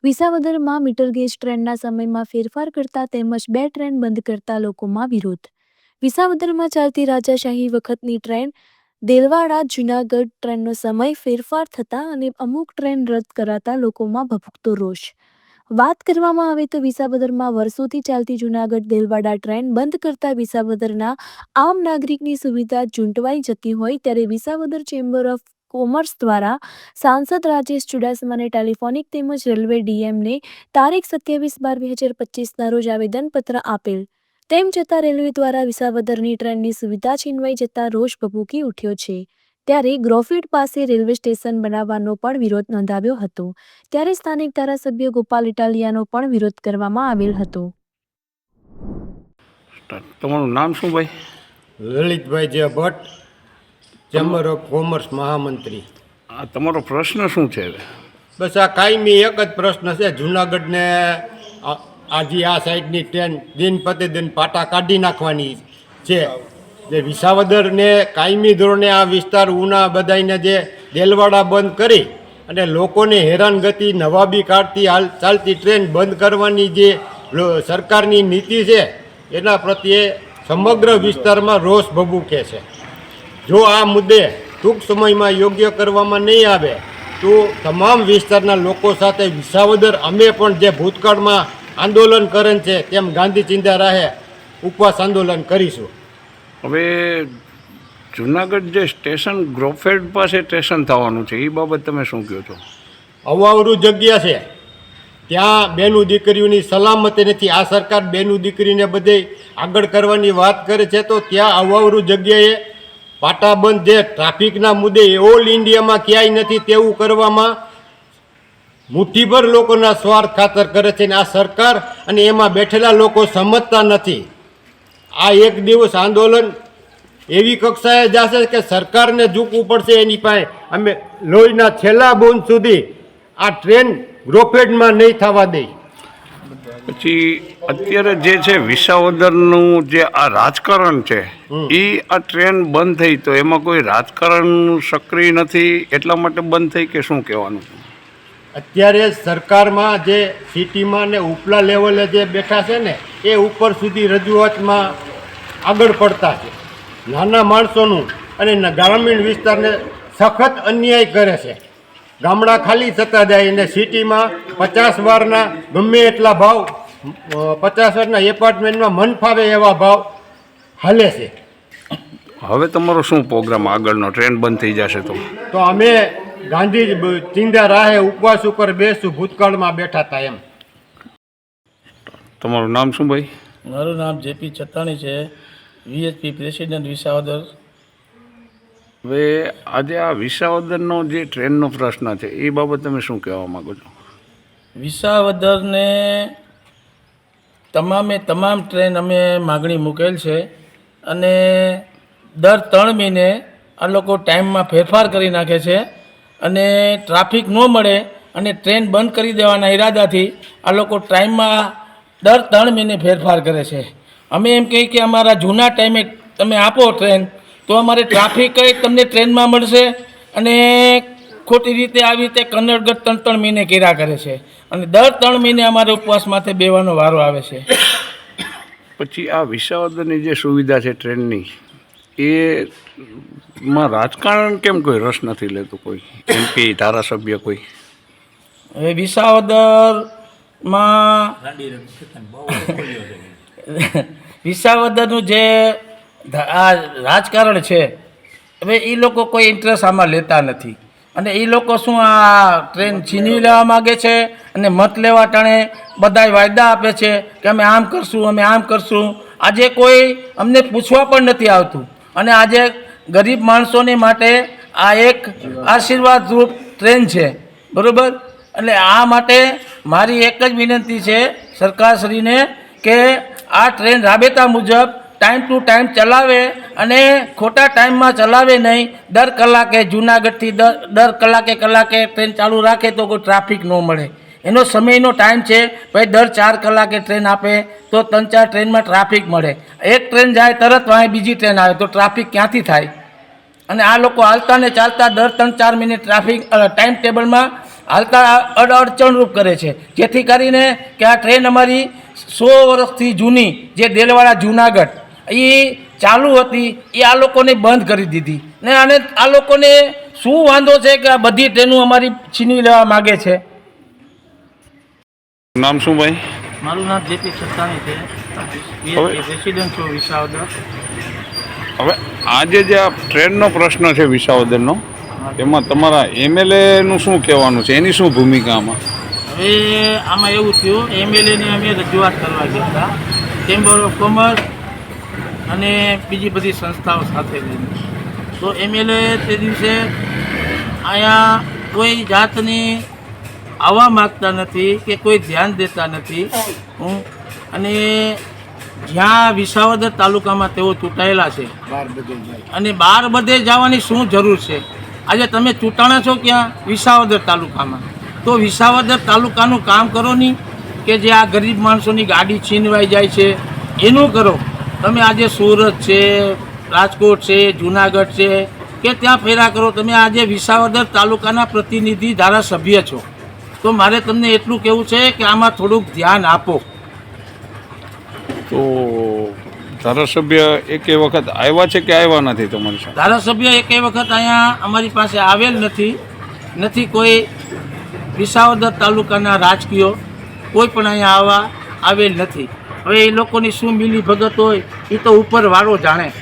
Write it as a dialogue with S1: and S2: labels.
S1: વિસાવદરમાં metre gauge ટ્રેનના સમયમાં ફેરફાર કરતા તેમજ 2 ટ્રેન બંધ કરતા લોકોમાં વિરોધ. વિસાવદરમાં ચાલતી રાજાશાહી વખતની ટ્રેન દેલવાડા જૂનાગઢ ટ્રેનનો સમય ફેરફાર થતા અને અમુક ટ્રેન રદ કરાતા લોકોમાં ભભૂકતો રોષ. વાત કરવામાં આવે તો વિસાવદરમાં વર્ષોથી ચાલતી જૂનાગઢ દેલવાડા ટ્રેન બંધ કરતા વિસાવદરના આમ નાગરિકની સુવિધા ચૂંટવાઈ જતી હોય ત્યારે વિસાવદર ચેમ્બર ઓફ કોમર્સ દ્વારા સાંસદ રાજેશ ચુડાસમાને ટેલિફોનિક તેમજ રેલવે ડીએમને તારીખ 27/12/2025ના રોજ આવેદનપત્ર આપેલ. તેમ છતાં રેલવે દ્વારા વિસાવદરની ટ્રેનની સુવિધા છીનવાઈ જતા રોષ ભભૂકી ઉઠ્યો છે. ત્યારે ગ્રોફીડ પાસે રેલવે સ્ટેશન બનાવવાનો પણ વિરોધ નોંધાવ્યો હતો. ત્યારે સ્થાનિક ધારાસભ્ય ગોપાલ ઇટાલિયાનો પણ વિરોધ કરવામાં આવેલ હતો.
S2: તમારું નામ શું ભાઈ?
S3: લલિતભાઈ જે ભટ્ટ, ચેમ્બર ઓફ કોમર્સ મહામંત્રી.
S2: આ તમારો પ્રશ્ન શું છે?
S3: બસ આ કાયમી એક જ પ્રશ્ન છે. જૂનાગઢને આજે આ સાઈડની ટ્રેન દિન પ્રતિદિન પાટા કાઢી નાખવાની છે. જે વિસાવદરને કાયમી ધોરણે આ વિસ્તાર ઉના બધાઈને જે દેલવાડા બંધ કરી અને લોકોને હેરાનગતિ નવાબી કાઢતી ચાલતી ટ્રેન બંધ કરવાની જે સરકારની નીતિ છે એના પ્રત્યે સમગ્ર વિસ્તારમાં રોષ ભભૂકે છે. જો આ મુદ્દે ટૂંક સમયમાં યોગ્ય કરવામાં નહીં આવે તો તમામ વિસ્તારના લોકો સાથે વિસાવદર અમે પણ જે ભૂતકાળમાં આંદોલન કરેલ છે તેમ ગાંધી ચિંતા રાહે ઉપવાસ આંદોલન કરીશું.
S2: હવે જુનાગઢ જે સ્ટેશન ગ્રોફેડ પાસે સ્ટેશન થવાનું છે એ બાબત તમે શું કહો છો?
S3: અવાવરું જગ્યા છે, ત્યાં બેનું દીકરીઓની સલામતી નથી. આ સરકાર બેનું દીકરીને બધે આગળ કરવાની વાત કરે છે તો ત્યાં અવાવરું જગ્યાએ પાટાબંધ જે ટ્રાફિકના મુદ્દે ઓલ ઇન્ડિયામાં ક્યાંય નથી તેવું કરવામાં મુઠ્ઠીભર લોકોના સ્વાર્થ ખાતર કરે છે ને આ સરકાર અને એમાં બેઠેલા લોકો સમજતા નથી. આ એક દિવસ આંદોલન એવી કક્ષાએ જશે કે સરકારને ઝૂકવું પડશે એની પાસે. અમે લોહીના છેલ્લા બૂંદ સુધી આ ટ્રેન ગ્રોફેડમાં નહીં થવા દે.
S2: પછી અત્યારે જે છે વિસાવદરનું જે આ રાજકારણ છે એ આ ટ્રેન બંધ થઈ તો એમાં કોઈ રાજકારણ સક્રિય નથી એટલા માટે બંધ થઈ કે શું કહેવાનું?
S3: અત્યારે સરકારમાં જે સિટીમાં ને ઉપલા લેવલે જે બેઠા છે ને એ ઉપર સુધી રજૂઆતમાં આગળ પડતા છે. નાના માણસોનું અને ગ્રામીણ વિસ્તારને સખત અન્યાય કરે છે. ગામડા ખાલી થતા જાય અને સિટીમાં 50 વારના ગમે એટલા ભાવ 50 વારના એપાર્ટમેન્ટમાં મન ફાવે એવા ભાવ હાલે છે.
S2: હવે તમારો શું પ્રોગ્રામ આગળનો? ટ્રેન બંધ થઈ જશે તો
S3: અમે ગાંધી ચિંતા રાહે ઉપવાસ ઉપર બેસું. ભૂતકાળમાં બેઠા હતા એમ.
S2: તમારું નામ શું ભાઈ?
S4: મારું નામ જેપી ચતાણી છે, વીએચપી પ્રેસિડેન્ટ વિસાવદર.
S2: હવે આજે આ વિસાવદરનો જે ટ્રેનનો પ્રશ્ન છે એ બાબત તમે શું કહેવા માગો છો?
S4: વિસાવદરને તમામ ટ્રેન અમે માગણી મૂકેલ છે અને દર 3 મહિને આ લોકો ટાઈમમાં ફેરફાર કરી નાખે છે અને ટ્રાફિક ન મળે અને ટ્રેન બંધ કરી દેવાના ઈરાદાથી આ લોકો ટાઈમમાં દર 3 મહિને ફેરફાર કરે છે. અમે એમ કહીએ કે અમારા જૂના ટાઈમે તમે આપો ટ્રેન તો અમારે ટ્રાફિક કંઈ તમને ટ્રેનમાં મળશે અને ખોટી રીતે આવી રીતે કન્નડગઢ 3 મહિને કર્યા કરે છે અને દર 3 મહિને અમારે ઉપવાસ માથે બેવાનો વારો આવે છે.
S2: પછી આ વિસાવદરની જે સુવિધા છે ટ્રેનની એમાં રાજકારણ કેમ કોઈ રસ નથી લેતું? કોઈ એમપી ધારાસભ્ય કોઈ?
S4: હવે વિસાવદરનું જે આ રાજકારણ છે હવે એ લોકો કોઈ ઇન્ટરેસ્ટ આમાં લેતા નથી અને એ લોકો શું આ ટ્રેન છીનવી લેવા માગે છે અને મત લેવા ટાણે બધા વાયદા આપે છે કે અમે આમ કરશું અમે આમ કરશું. આજે કોઈ અમને પૂછવા પણ નથી આવતું અને આજે ગરીબ માણસોને માટે આ એક આશીર્વાદરૂપ ટ્રેન છે, બરાબર? એટલે આ માટે મારી એક જ વિનંતી છે સરકારશ્રીને કે આ ટ્રેન રાબેતા મુજબ ટાઈમ ટુ ટાઈમ ચલાવે અને ખોટા ટાઈમમાં ચલાવે નહીં. દર કલાકે જૂનાગઢથી દર કલાકે ટ્રેન ચાલુ રાખે તો કોઈ ટ્રાફિક ન મળે. એનો સમયનો ટાઈમ છે ભાઈ. દર 4 કલાકે ટ્રેન આપે તો 3-4 ટ્રેનમાં ટ્રાફિક મળે. એક ટ્રેન જાય તરત વાંહે બીજી ટ્રેન આવે તો ટ્રાફિક ક્યાંથી થાય? અને આ લોકો હાલતા ને ચાલતા દર 3-4 મિનિટ ટ્રાફિક ટાઈમ ટેબલમાં હાલતા અડચણરૂપ કરે છે, જેથી કરીને કે આ ટ્રેન અમારી 100 વર્ષથી જૂની જે દેલવાડા જુનાગઢ એ ચાલુ હતી એ આ લોકોને બંધ કરી દીધી ને અને આ લોકોને શું વાંધો છે કે આ બધી ટ્રેનો અમારી છીનવી લેવા માગે છે.
S2: નામ શું ભાઈ?
S5: મારું નામ જેપી સત્તાણી છે, રેસિડેન્ટ છું વિસાવદર.
S2: હવે આજે જે આ ટ્રેનનો પ્રશ્ન છે વિસાવદરનો, એમાં તમારા એમએલએનું શું કહેવાનું છે, એની શું ભૂમિકા આમાં?
S5: હવે આમાં એવું થયું, એમએલએની અમે રજૂઆત કરવા ગયા હતા, ચેમ્બર ઓફ કોમર્સ અને બીજી બધી સંસ્થાઓ સાથે લઈને. તો એમએલએ તે દિવસે અહીંયા કોઈ જાતની આવવા માગતા નથી કે કોઈ ધ્યાન દેતા નથી. અને જ્યાં વિસાવદર તાલુકામાં તેઓ ચૂંટાયેલા છે અને બહાર બધે જવાની શું જરૂર છે? આજે તમે ચૂંટાણા છો ક્યાં? વિસાવદર તાલુકામાં. તો વિસાવદર તાલુકાનું કામ કરો નહીં કે જે આ ગરીબ માણસોની ગાડી છીનવાઈ જાય છે એનું કરો. તમે આજે સુરત છે, રાજકોટ છે, જુનાગઢ છે કે ત્યાં ફેરા કરો. તમે આજે વિસાવદર તાલુકાના પ્રતિનિધિ ધારાસભ્ય છો, તો મારે તમને એટલું કહેવું છે કે આમાં થોડુંક ધ્યાન આપો.
S2: તો ધારાસભ્ય એકે વખત આવ્યા છે કે આવ્યા નથી તમારી સાથે?
S5: ધારાસભ્ય એકે વખત અહીંયા અમારી પાસે આવેલ નથી કોઈ વિસાવદર તાલુકાના રાજકીય કોઈ પણ અહીંયા આવેલ નથી. હવે એ લોકોની શું મિલી ભગત હોય એ તો ઉપરવાળો જાણે.